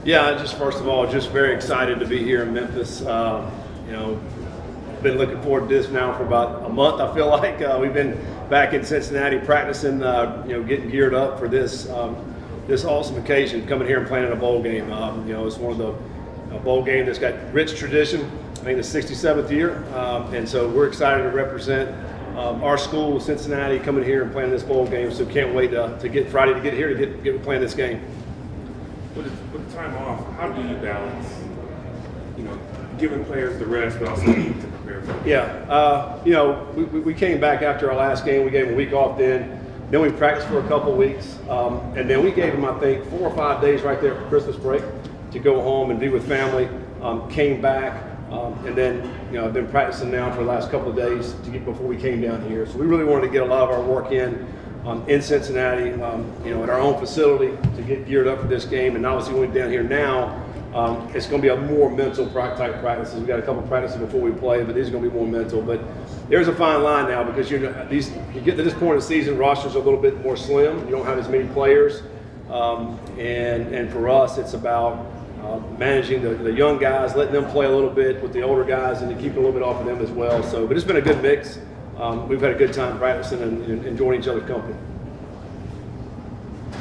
Yeah, just first of all, just very excited to be here in Memphis. Been looking forward to this now for about a month. I feel like we've been back in Cincinnati practicing, getting geared up for this awesome occasion, coming here and playing in a bowl game. It's one of the bowl game that's got rich tradition. I think the 67th year, and so we're excited to represent our school, Cincinnati, coming here and playing this bowl game. So can't wait to get Friday to get here to get playing this game. With the time off, how do you balance, giving players the rest, but also needing to prepare for it? Yeah, we came back after our last game. We gave them a week off then we practiced for a couple weeks, and then we gave them, I think, 4 or 5 days right there for Christmas break to go home and be with family. Came back, and then I've been practicing now for the last couple of days before we came down here. So we really wanted to get a lot of our work in Cincinnati, at our own facility to get geared up for this game. And obviously, when we're down here now, it's going to be a more mental type practices. We got a couple of practices before we play, but these are going to be more mental. But there's a fine line now because you get to this point of the season, rosters are a little bit more slim. You don't have as many players, and for us, it's about managing the young guys, letting them play a little bit with the older guys, and to keep a little bit off of them as well. So, but it's been a good mix. We've had a good time practicing and enjoying each other's company.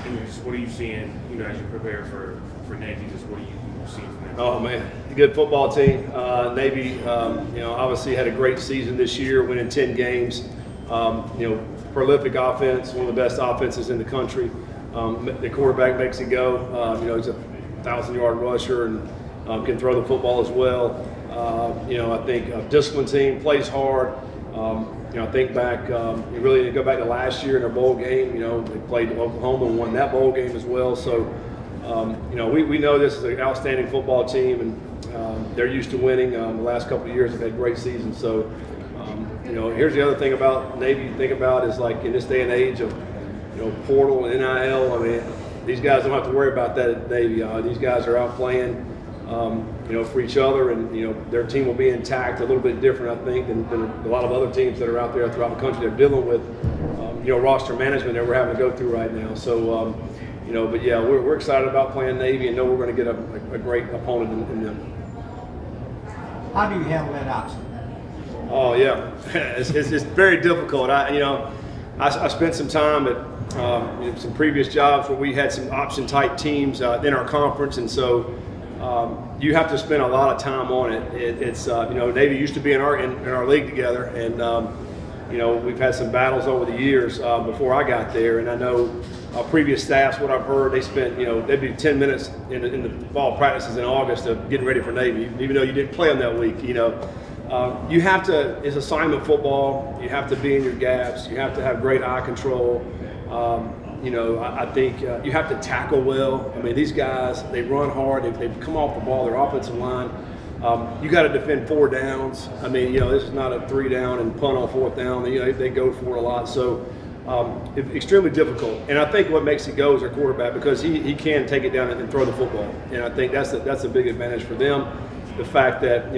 And what are you seeing, as you prepare for Navy? Just what are you seeing from them? Oh man, a good football team. Navy, obviously had a great season this year, winning 10 games. Prolific offense, one of the best offenses in the country. The quarterback makes it go. He's a 1,000-yard rusher and can throw the football as well. I think a disciplined team, plays hard. I think back, you really go back to last year in their bowl game. They played Oklahoma and won that bowl game as well. So, we know this is an outstanding football team, and they're used to winning. The last couple of years, they've had great seasons. So, here's the other thing about Navy you think about is like in this day and age of, portal and NIL. I mean, these guys don't have to worry about that at Navy. These guys are out playing. For each other, and their team will be intact, a little bit different, I think, than a lot of other teams that are out there throughout the country. They're dealing with, roster management that we're having to go through right now. So, but yeah, we're excited about playing Navy and know we're going to get a great opponent in them. How do you handle that option? Oh yeah, it's very difficult. I spent some time at some previous jobs where we had some option type teams in our conference, and so. You have to spend a lot of time on it. It's Navy used to be in our league together, and we've had some battles over the years before I got there. And I know previous staffs, what I've heard, they spent they'd be 10 minutes in the fall practices in August of getting ready for Navy, even though you didn't play them that week. You have to. It's assignment football. You have to be in your gaps. You have to have great eye control. I think you have to tackle well. I mean, these guys, they run hard. They come off the ball, their offensive line. You got to defend 4 downs. I mean, this is not a 3 down and punt on 4th down. They go for it a lot. So extremely difficult. And I think what makes it go is their quarterback, because he can take it down and throw the football. And I think that's a big advantage for them. The fact that,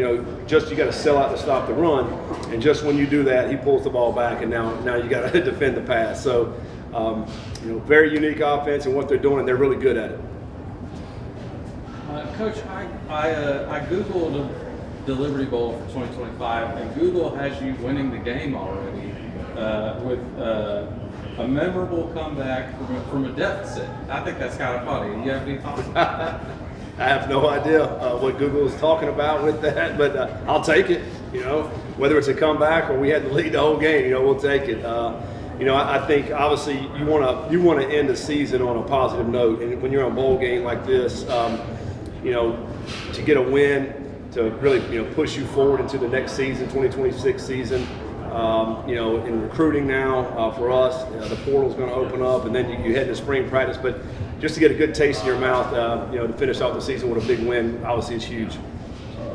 just you got to sell out to stop the run. And just when you do that, he pulls the ball back, and now you got to defend the pass. So, very unique offense and what they're doing, and they're really good at it. Coach, I Googled the Liberty Bowl for 2025, and Google has you winning the game already with a memorable comeback from a deficit. I think that's kind of funny. You have any thoughts about that? I have no idea what Google is talking about with that, but I'll take it. Whether it's a comeback or we had to lead the whole game, we'll take it. I think obviously you want to end the season on a positive note, and when you're on a bowl game like this, to get a win to really push you forward into the next season, 2026 season. In recruiting now for us, the portal's going to open up, and then you head to spring practice. But just to get a good taste in your mouth, to finish off the season with a big win, obviously is huge.